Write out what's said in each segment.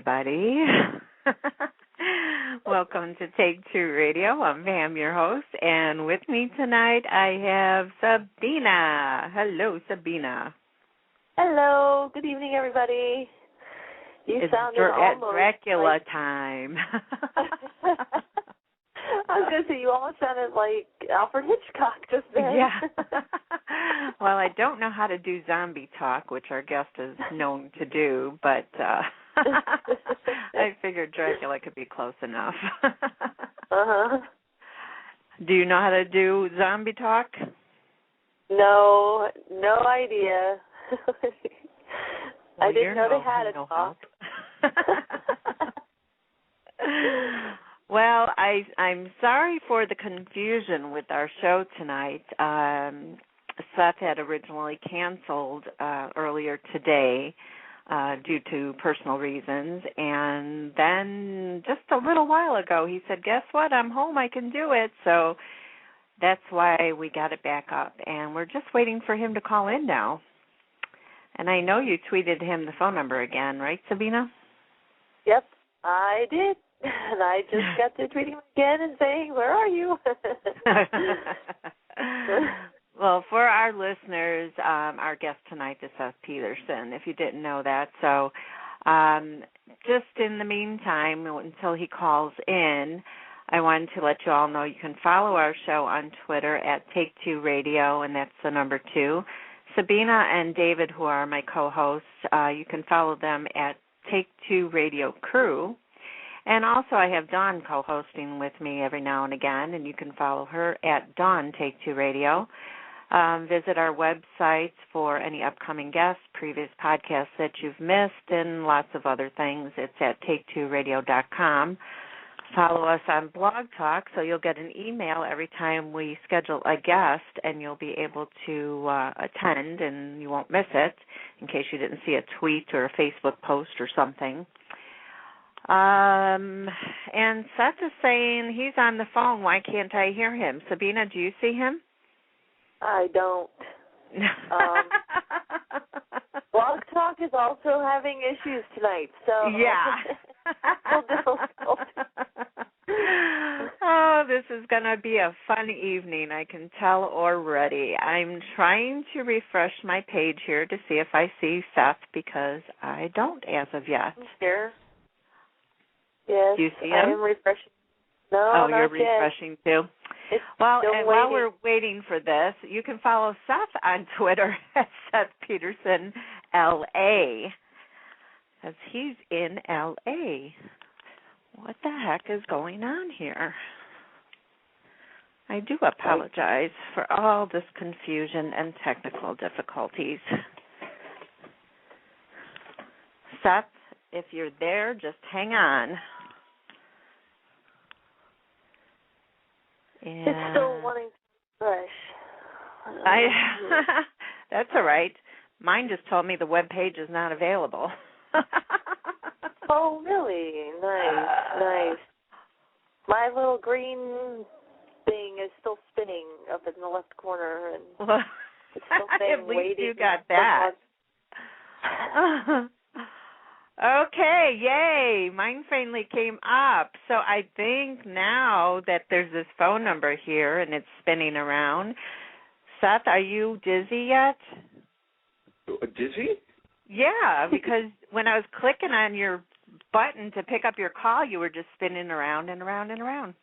everybody. Welcome to Take Two Radio. I'm Pam, your host, and with me tonight I have Sabina. Hello, Sabina. Hello. Good evening, everybody. It's Dracula time. I was going to say, you almost sounded like Alfred Hitchcock just then. Yeah. Well, I don't know how to do zombie talk, which our guest is known to do, but I figured Dracula could be close enough. Uh-huh. Do you know how to do zombie talk? No idea. Well, I didn't know they had a talk. Well, I'm sorry for the confusion with our show tonight. Seth had originally canceled earlier today due to personal reasons, and then just a little while ago he said, guess what, I'm home, I can do it. So that's why we got it back up, and we're just waiting for him to call in now. And I know you tweeted him the phone number again, right, Sabina? Yep, I did. And I just got to tweeting him again and saying, where are you? Well, for our listeners, our guest tonight is Seth Peterson, if you didn't know that. So just in the meantime, until he calls in, I wanted to let you all know you can follow our show on Twitter at Take Two Radio, and that's the number 2. Sabina and David, who are my co-hosts, you can follow them at Take Two Radio Crew. And also I have Dawn co-hosting with me every now and again, and you can follow her at Dawn Take Two Radio. Visit our websites for any upcoming guests, previous podcasts that you've missed, and lots of other things. It's at take2radio.com. Follow us on Blog Talk, so you'll get an email every time we schedule a guest, and you'll be able to attend, and you won't miss it in case you didn't see a tweet or a Facebook post or something. And Seth is saying he's on the phone. Why can't I hear him? Sabina, do you see him? I don't. Blog Talk is also having issues tonight, so yeah. difficult. Oh, this is going to be a fun evening, I can tell already. I'm trying to refresh my page here to see if I see Seth, because I don't as of yet. Here. Yes, do you see him? I am refreshing. No, you're refreshing yet. too? It's well, and waiting. While we're waiting for this, you can follow Seth on Twitter at Seth Peterson, L.A., because he's in L.A. What the heck is going on here? I do apologize for all this confusion and technical difficulties. Seth, if you're there, just hang on. It's still wanting to refresh. That's all right. Mine just told me the web page is not available. Oh, really? Nice. My little green thing is still spinning up in the left corner, and it's still saying at least waiting. You got that. Okay, yay. Mine finally came up. So I think now that there's this phone number here and it's spinning around. Seth, are you dizzy yet? Dizzy? Yeah, because when I was clicking on your button to pick up your call, you were just spinning around and around and around.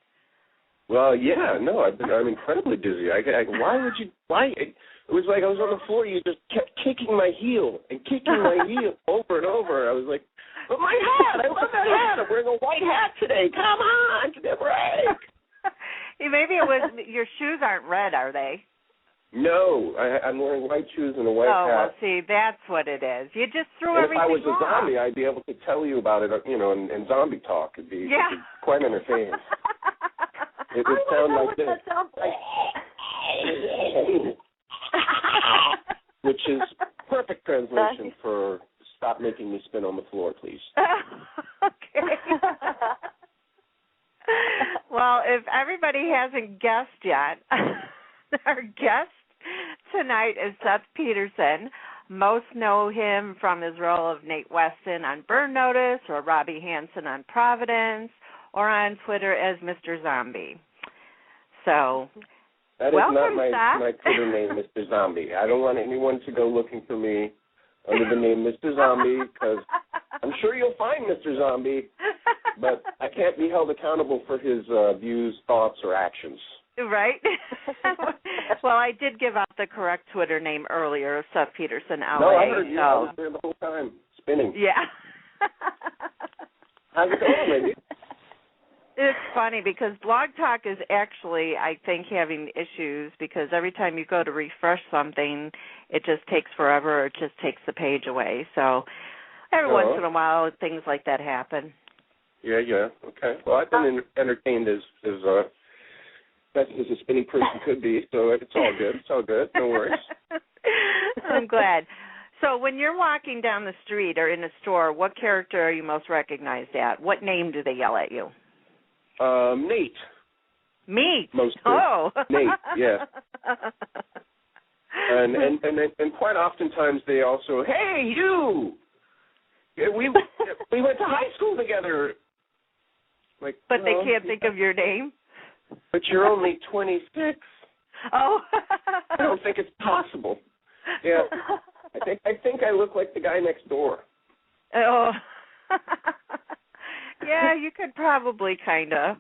Well, yeah, no, I'm incredibly dizzy. Why? It was like I was on the floor. You just kept kicking my heel and kicking my heel over and over. I was like, but my hat, I love that hat. I'm wearing a white hat today. Come on, give me a break. Maybe it was your shoes aren't red, are they? No, I'm wearing white shoes and a white hat. Oh, well, see, that's what it is. You just threw everything off. If I was a zombie, off. I'd be able to tell you about it, in zombie talk. It'd be quite entertaining. It would sound like this. That sounds like. Which is perfect translation for stop making me spin on the floor, please. Okay. Well, if everybody hasn't guessed yet, our guest tonight is Seth Peterson. Most know him from his role of Nate Weston on Burn Notice or Robbie Hansen on Providence or on Twitter as Mr. Zombie. So, that is welcome, not my Seth. Twitter name, Mr. Zombie. I don't want anyone to go looking for me under the name Mr. Zombie, because I'm sure you'll find Mr. Zombie, but I can't be held accountable for his views, thoughts, or actions. Right? Well, I did give out the correct Twitter name earlier, Seth Peterson, LA. No, I heard you. So. I was there the whole time, spinning. Yeah. How's it going, lady? It's funny because Blog Talk is actually, I think, having issues because every time you go to refresh something, it just takes forever or it just takes the page away. So every once in a while, things like that happen. Yeah. Okay. Well, I've been entertained as best as a spinning person could be, so it's all good. It's all good. No worries. I'm glad. So when you're walking down the street or in a store, what character are you most recognized at? What name do they yell at you? Nate. Me? Mostly. Oh. Nate, yeah. And quite oftentimes they also, hey, you! We went to high school together. Like, but they can't think of your name? But you're only 26. Oh. I don't think it's possible. Yeah. I think I look like the guy next door. Oh. Yeah, you could probably kind of.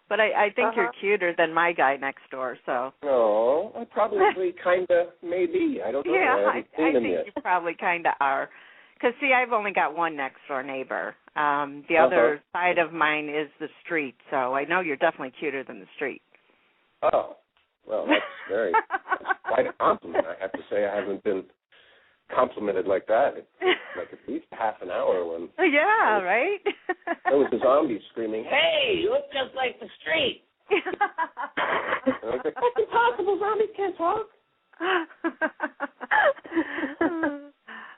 But I think you're cuter than my guy next door, so. No, I probably kind of maybe. I don't know. Yeah, I think you probably kind of are. Because, see, I've only got one next-door neighbor. The other side of mine is the street, so I know you're definitely cuter than the street. Oh, well, that's quite a compliment. I have to say I haven't been complimented like that like at least half an hour when right? There was the zombie screaming, hey, you look just like the street. I was like, that's impossible, zombies can't talk.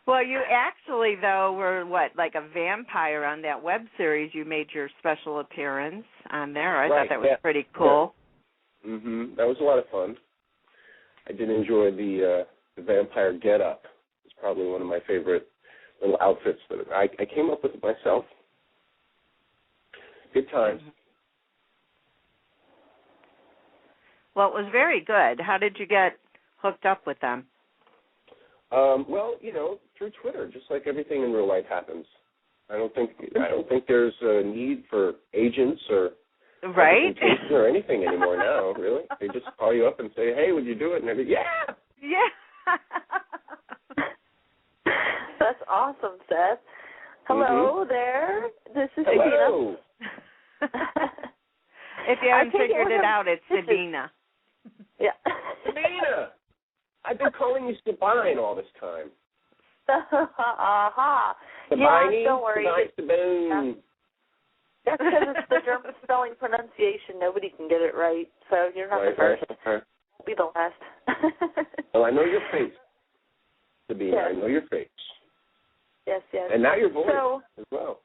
Well, you actually, though, were, like a vampire on that web series. You made your special appearance on there. I thought that was pretty cool. Yeah. That was a lot of fun. I did enjoy the vampire get-up. It's probably one of my favorite little outfits that I came up with it myself. Good times. Well, it was very good. How did you get hooked up with them? Well, through Twitter, just like everything in real life happens. I don't think there's a need for agents or or anything anymore now. Really, they just call you up and say, "Hey, would you do it?" And they're yeah. That's awesome, Seth. Hello there. This is Hello. If you haven't figured it out, it's Sedona. Yeah. Sedona. I've been calling you Sabine all this time. Aha. Sabine, yeah, don't worry. Sabine. That's because it's the German spelling pronunciation. Nobody can get it right, so you're not the first. Right. You'll be the last. Well, I know your face, Sabine. Yes. I know your face. Yes. And now your voice as well.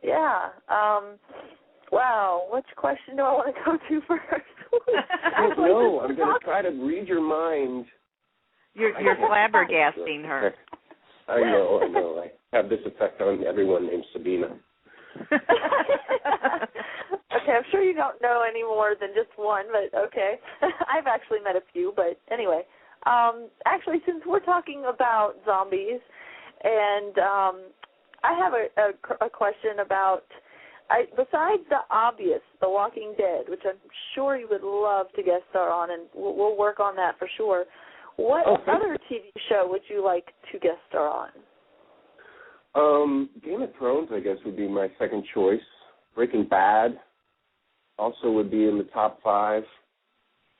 Yeah. Wow. Which question do I want to go to first? No, I'm going to try to read your mind. You're flabbergasting her. I know. I have this effect on everyone named Sabina. Okay, I'm sure you don't know any more than just one, but okay. I've actually met a few, but anyway. Actually, since we're talking about zombies, and I have a question about, besides the obvious, The Walking Dead, which I'm sure you would love to guest star on, and we'll work on that for sure. What other TV show would you like to guest star on? Game of Thrones, I guess, would be my second choice. Breaking Bad also would be in the top 5.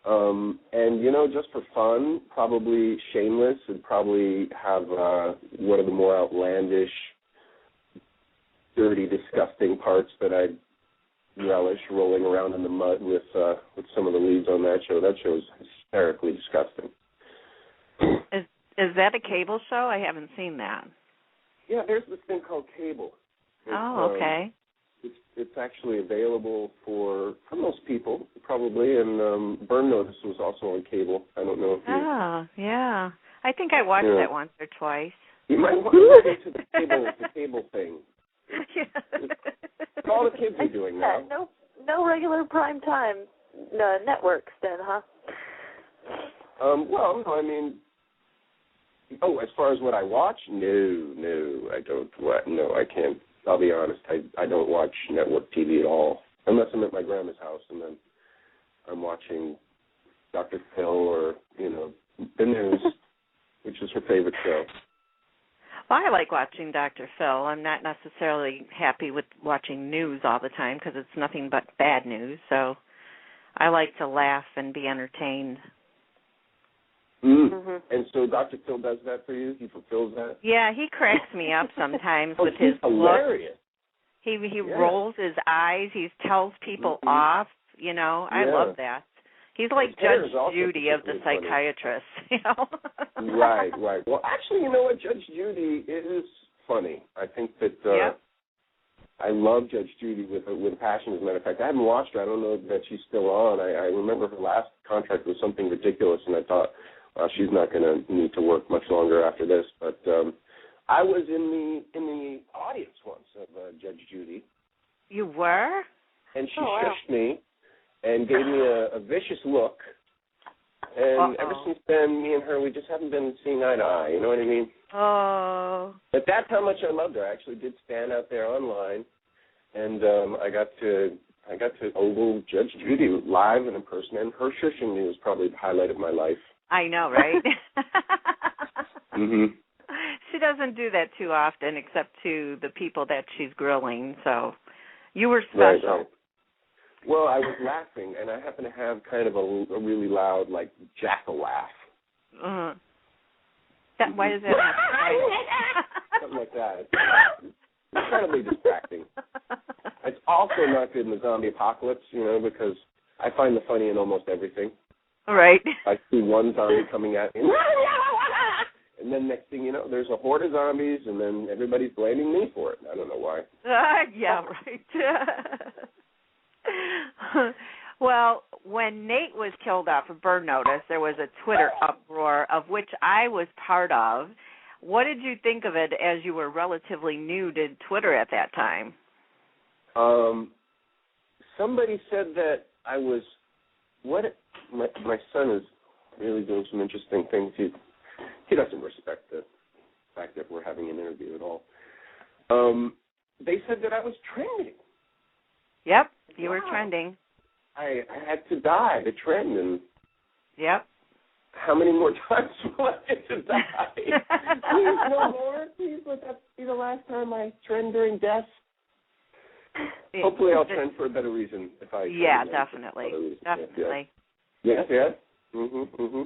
And, just for fun, probably Shameless would probably have one of the more outlandish, dirty, disgusting parts that I'd relish, rolling around in the mud with some of the leads on that show. That show is hysterically disgusting. Is that a cable show? I haven't seen that. Yeah, there's this thing called cable. Okay. It's actually available for most people, probably, and Burn Notice was also on cable. I don't know if you... Oh, yeah. I think I watched Yeah. it once or twice. You might want to get to the cable thing. Yeah. It's all the kids are doing now. No regular prime time networks then, huh? Well, no, I mean, as far as what I watch, no, I don't. No, I can't. I'll be honest, I don't watch network TV at all, unless I'm at my grandma's house and then I'm watching Dr. Phil or, the news, which is her favorite show. Well, I like watching Dr. Phil. I'm not necessarily happy with watching news all the time because it's nothing but bad news. So I like to laugh and be entertained. Mm-hmm. And so Dr. Phil does that for you? He fulfills that? Yeah, he cracks me up sometimes with he's his hilarious. Look. He rolls his eyes. He tells people off. I love that. He's like Judge Judy of the psychiatrists, Right. Well, actually, you know what? Judge Judy is funny. I think that I love Judge Judy with passion, as a matter of fact. I haven't watched her. I don't know that she's still on. I remember her last contract was something ridiculous, and I thought, she's not going to need to work much longer after this. But I was in the audience once of Judge Judy. You were? And she shushed me and gave me a vicious look. And ever since then, me and her, we just haven't been seeing eye to eye. You know what I mean? Oh. But that's how much I loved her. I actually did stand out there online, and I got to ogle Judge Judy live and in person. And her shushing me was probably the highlight of my life. I know, right? Mhm. She doesn't do that too often, except to the people that she's grilling. So you were special. Right. Well, I was laughing, and I happen to have kind of a really loud, like, jackal laugh. Uh-huh. Why does that happen? Something like that. It's incredibly distracting. It's also not good in the zombie apocalypse, because I find the funny in almost everything. Right. I see one zombie coming at me, and then next thing you know, there's a horde of zombies, and then everybody's blaming me for it. I don't know why. Yeah, right. Well, when Nate was killed off of Burn Notice, there was a Twitter uproar of which I was part of. What did you think of it as you were relatively new to Twitter at that time? Somebody said that I was my son is really doing some interesting things. He doesn't respect the fact that we're having an interview at all. They said that I was trending. Yep, you were trending. I had to die to trend, and yep. How many more times will I get to die? Please, no more. Please let that be the last time I trend during death. Hopefully I'll trend for a better reason if I trend. Definitely. Definitely. Yeah. Mm-hmm.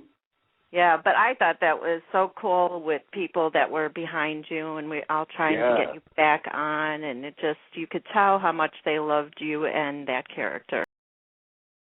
Yeah, but I thought that was so cool with people that were behind you, and we all trying to get you back on, and it just, you could tell how much they loved you and that character.